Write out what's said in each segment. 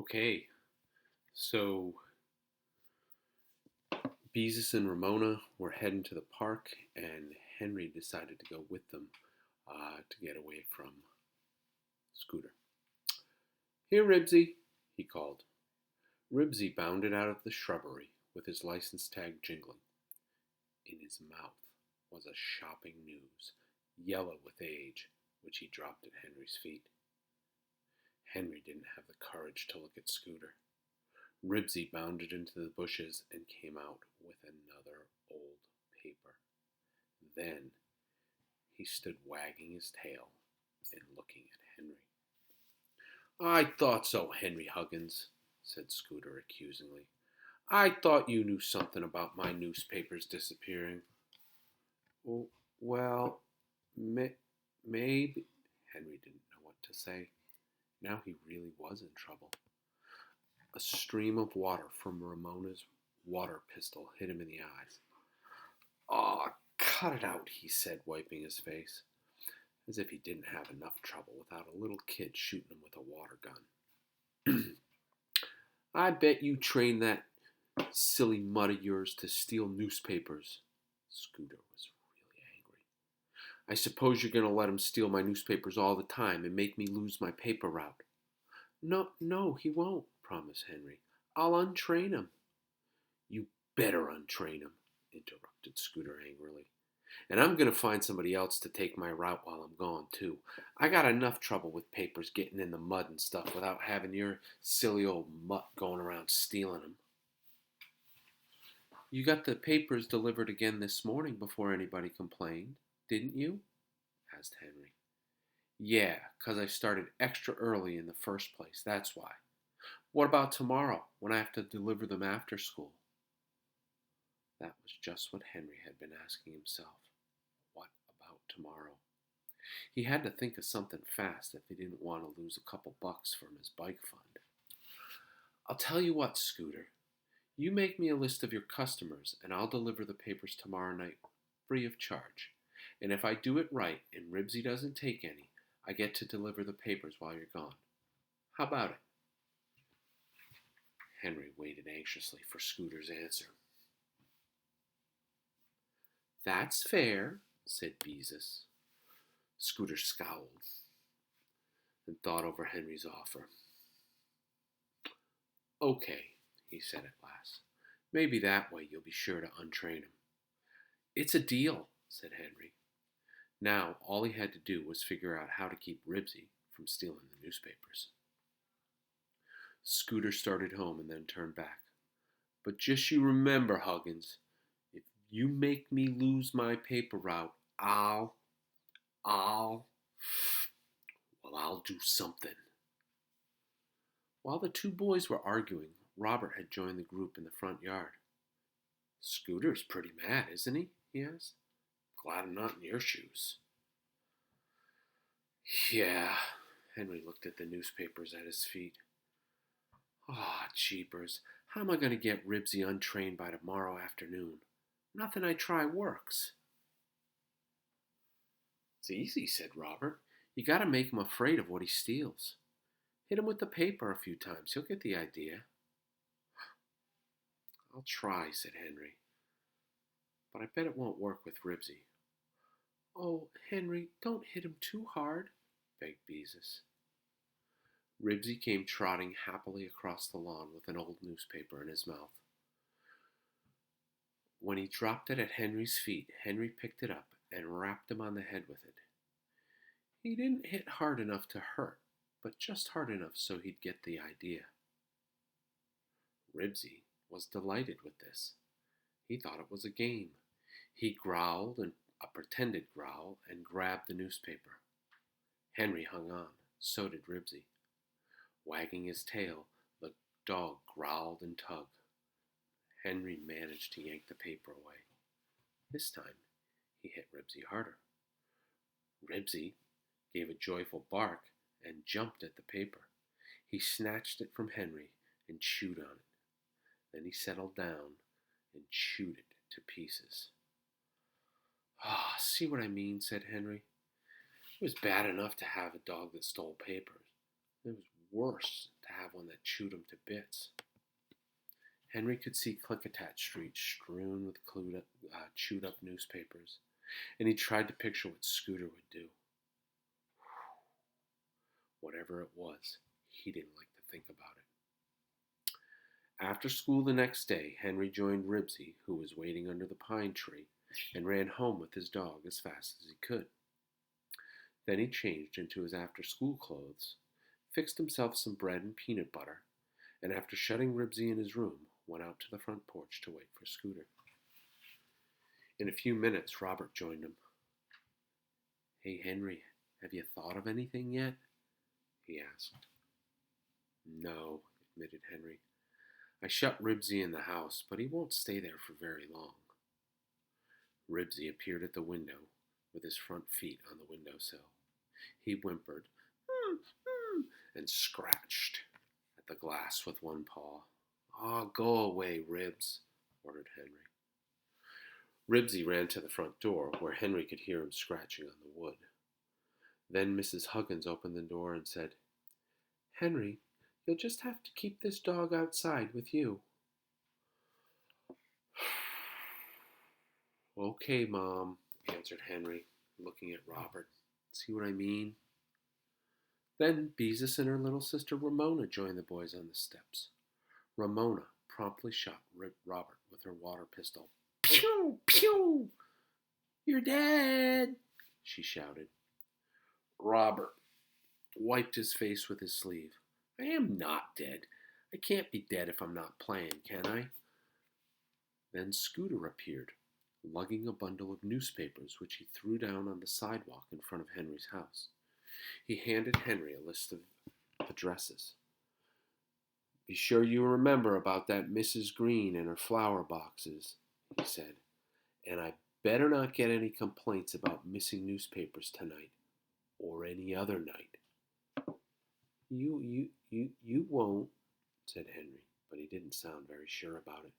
Okay, so Beezus and Ramona were heading to the park, and Henry decided to go with them to get away from Scooter. Here, Ribsy, he called. Ribsy bounded out of the shrubbery with his license tag jingling. In his mouth was a shopping news, yellow with age, which he dropped at Henry's feet. Henry didn't have the courage to look at Scooter. Ribsy bounded into the bushes and came out with another old paper. Then he stood wagging his tail and looking at Henry. I thought so, Henry Huggins, said Scooter accusingly. I thought you knew something about my newspapers disappearing. Well, maybe. Henry didn't know what to say. Now he really was in trouble. A stream of water from Ramona's water pistol hit him in the eyes. "Aw, cut it out," he said, wiping his face, as if he didn't have enough trouble without a little kid shooting him with a water gun. I bet you trained that silly mutt of yours to steal newspapers. Scooter was really angry. I suppose you're going to let him steal my newspapers all the time and make me lose my paper route. No, he won't, promised Henry. I'll untrain him. You better untrain him, interrupted Scooter angrily. And I'm going to find somebody else to take my route while I'm gone, too. I got enough trouble with papers getting in the mud and stuff without having your silly old mutt going around stealing them. You got the papers delivered again this morning before anybody complained, didn't you? Asked Henry. Yeah, 'cause I started extra early in the first place, that's why. What about tomorrow, when I have to deliver them after school? That was just what Henry had been asking himself. What about tomorrow? He had to think of something fast if he didn't want to lose a couple bucks from his bike fund. I'll tell you what, Scooter. You make me a list of your customers, and I'll deliver the papers tomorrow night free of charge. And if I do it right and Ribsy doesn't take any, I get to deliver the papers while you're gone. How about it? Henry waited anxiously for Scooter's answer. That's fair, said Beezus. Scooter scowled and thought over Henry's offer. Okay, he said at last. Maybe that way you'll be sure to untrain him. It's a deal, said Henry. Now all he had to do was figure out how to keep Ribsy from stealing the newspapers. Scooter started home and then turned back. But just you remember, Huggins, if you make me lose my paper route, I'll do something. While the two boys were arguing, Robert had joined the group in the front yard. Scooter's pretty mad, isn't he? He asked. Glad I'm not in your shoes. Yeah, Henry looked at the newspapers at his feet. Ah, jeepers, how am I going to get Ribsy untrained by tomorrow afternoon? Nothing I try works. It's easy, said Robert. You got to make him afraid of what he steals. Hit him with the paper a few times. He'll get the idea. I'll try, said Henry. But I bet it won't work with Ribsy. Oh, Henry, don't hit him too hard, begged Beezus. Ribsy came trotting happily across the lawn with an old newspaper in his mouth. When he dropped it at Henry's feet, Henry picked it up and rapped him on the head with it. He didn't hit hard enough to hurt, but just hard enough so he'd get the idea. Ribsy was delighted with this. He thought it was a game. He growled, and a pretended growl, and grabbed the newspaper. Henry hung on. So did Ribsy. Wagging his tail, the dog growled and tugged. Henry managed to yank the paper away. This time, he hit Ribsy harder. Ribsy gave a joyful bark and jumped at the paper. He snatched it from Henry and chewed on it. Then he settled down and chewed it to pieces. Ah, see what I mean, said Henry. It was bad enough to have a dog that stole papers. It was worse to have one that chewed him to bits. Henry could see Klickitat Street strewn with chewed up newspapers, and he tried to picture what Scooter would do. Whatever it was, he didn't like to think about it. After school the next day, Henry joined Ribsy, who was waiting under the pine tree, and ran home with his dog as fast as he could. Then he changed into his after-school clothes, fixed himself some bread and peanut butter, and after shutting Ribsy in his room, went out to the front porch to wait for Scooter. In a few minutes, Robert joined him. "Hey, Henry, have you thought of anything yet?" he asked. "No," admitted Henry. "I shut Ribsy in the house, but he won't stay there for very long." Ribsy appeared at the window with his front feet on the windowsill. He whimpered, and scratched at the glass with one paw. "Oh, go away, Ribs," ordered Henry. Ribsy ran to the front door, where Henry could hear him scratching on the wood. Then Mrs. Huggins opened the door and said, "Henry, you'll just have to keep this dog outside with you." "Okay, Mom," answered Henry, looking at Robert. "See what I mean?" Then Beezus and her little sister Ramona joined the boys on the steps. Ramona promptly shot Robert with her water pistol. "Pew! Pew! You're dead!" she shouted. Robert wiped his face with his sleeve. "I am not dead. I can't be dead if I'm not playing, can I?" Then Scooter appeared, lugging a bundle of newspapers which he threw down on the sidewalk in front of Henry's house. He handed Henry a list of addresses. "Be sure you remember about that Mrs. Green and her flower boxes," he said. "And I better not get any complaints about missing newspapers tonight, or any other night." You won't," said Henry, but he didn't sound very sure about it.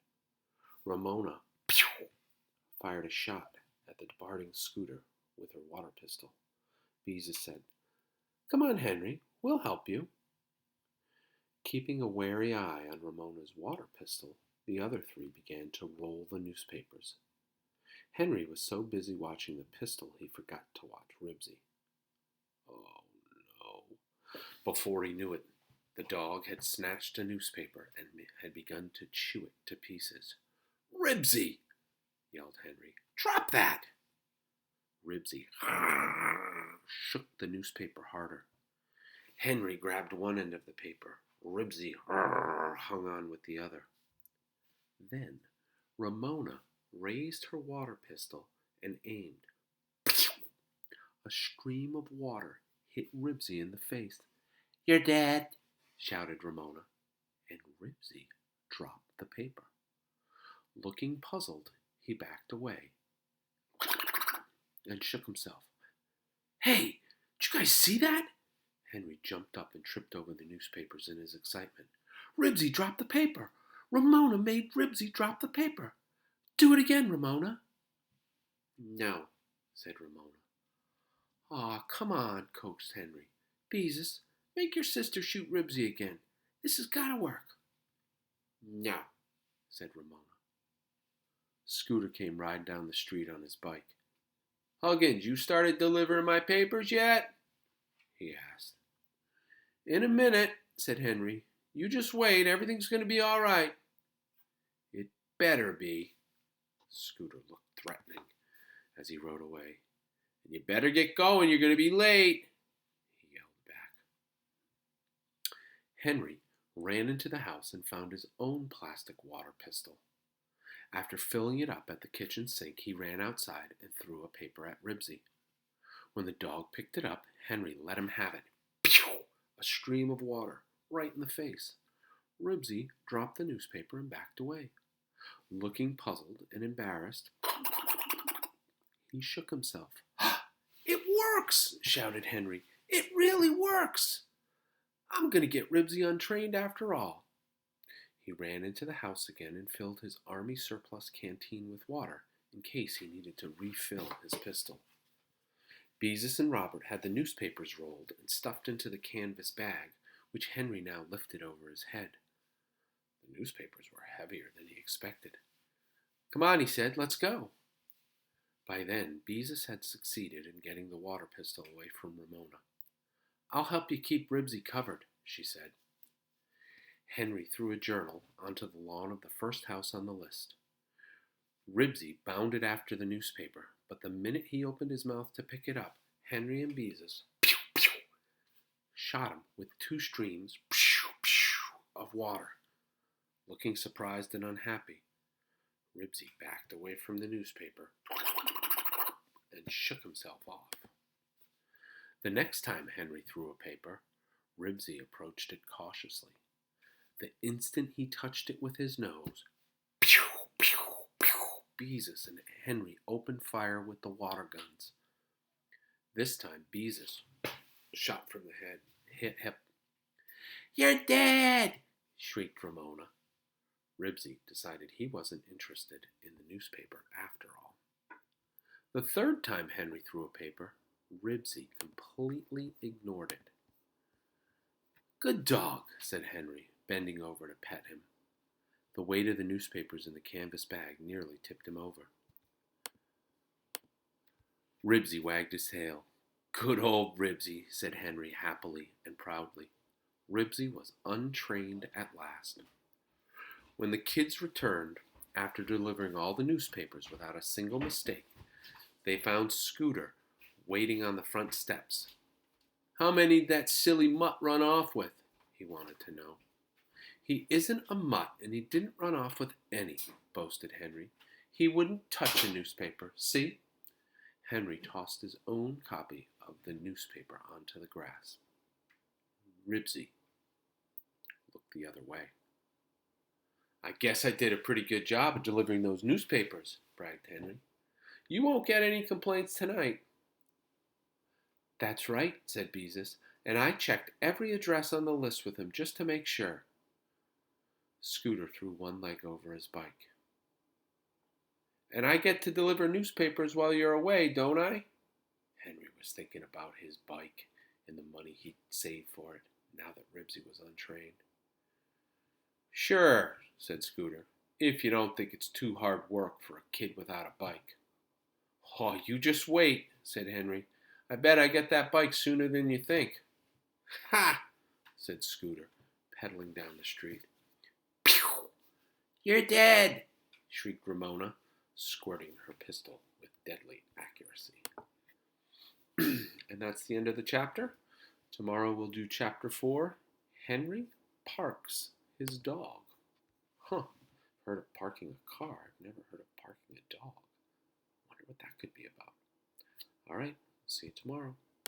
Ramona fired a shot at the departing Scooter with her water pistol. Beezus said, "Come on, Henry, we'll help you." Keeping a wary eye on Ramona's water pistol, the other three began to roll the newspapers. Henry was so busy watching the pistol he forgot to watch Ribsy. Oh no. Before he knew it, the dog had snatched a newspaper and had begun to chew it to pieces. "Ribsy!" yelled Henry. "Drop that!" Ribsy shook the newspaper harder. Henry grabbed one end of the paper. Ribsy hung on with the other. Then Ramona raised her water pistol and aimed. A stream of water hit Ribsy in the face. "You're dead!" shouted Ramona, and Ribsy dropped the paper. Looking puzzled, he backed away and shook himself. "Hey, did you guys see that?" Henry jumped up and tripped over the newspapers in his excitement. "Ribsy dropped the paper! Ramona made Ribsy drop the paper! Do it again, Ramona!" "No," said Ramona. "Aw, come on," coaxed Henry. "Beezus, make your sister shoot Ribsy again. This has got to work." "No," said Ramona. Scooter came riding down the street on his bike. "Huggins, you started delivering my papers yet?" he asked. "In a minute," said Henry. "You just wait. Everything's going to be all right." "It better be." Scooter looked threatening as he rode away. "And you better get going. You're going to be late," he yelled back. Henry ran into the house and found his own plastic water pistol. After filling it up at the kitchen sink, he ran outside and threw a paper at Ribsy. When the dog picked it up, Henry let him have it. Pew! A stream of water, right in the face. Ribsy dropped the newspaper and backed away. Looking puzzled and embarrassed, he shook himself. "It works!" shouted Henry. "It really works! I'm going to get Ribsy untrained after all." He ran into the house again and filled his army surplus canteen with water in case he needed to refill his pistol. Beezus and Robert had the newspapers rolled and stuffed into the canvas bag, which Henry now lifted over his head. The newspapers were heavier than he expected. "Come on," he said, "let's go." By then, Beezus had succeeded in getting the water pistol away from Ramona. "I'll help you keep Ribsy covered," she said. Henry threw a journal onto the lawn of the first house on the list. Ribsy bounded after the newspaper, but the minute he opened his mouth to pick it up, Henry and Beezus shot him with 2 streams of water. Looking surprised and unhappy, Ribsy backed away from the newspaper and shook himself off. The next time Henry threw a paper, Ribsy approached it cautiously. The instant he touched it with his nose, Beezus and Henry opened fire with the water guns. This time Beezus shot from the head, hit hip. "You're dead!" shrieked Ramona. Ribsy decided he wasn't interested in the newspaper after all. The third time Henry threw a paper, Ribsy completely ignored it. "Good dog," said Henry, bending over to pet him. The weight of the newspapers in the canvas bag nearly tipped him over. Ribsy wagged his tail. "Good old Ribsy," said Henry happily and proudly. Ribsy was untrained at last. When the kids returned, after delivering all the newspapers without a single mistake, they found Scooter waiting on the front steps. "How many'd that silly mutt run off with?" he wanted to know. "He isn't a mutt, and he didn't run off with any," boasted Henry. "He wouldn't touch a newspaper. See?" Henry tossed his own copy of the newspaper onto the grass. Ribsy looked the other way. "I guess I did a pretty good job of delivering those newspapers," bragged Henry. "You won't get any complaints tonight." "That's right," said Beezus, "and I checked every address on the list with him just to make sure." Scooter threw one leg over his bike. "And I get to deliver newspapers while you're away, don't I?" Henry was thinking about his bike and the money he'd saved for it, now that Ribsy was untrained. "Sure," said Scooter, "if you don't think it's too hard work for a kid without a bike." "Oh, you just wait," said Henry. "I bet I get that bike sooner than you think." "Ha!" said Scooter, pedaling down the street. "Pew! You're dead!" shrieked Ramona, squirting her pistol with deadly accuracy. And that's the end of the chapter. Tomorrow we'll do chapter 4, Henry Parks His Dog. Huh, heard of parking a car. I've never heard of parking a dog. Wonder what that could be about. All right, see you tomorrow.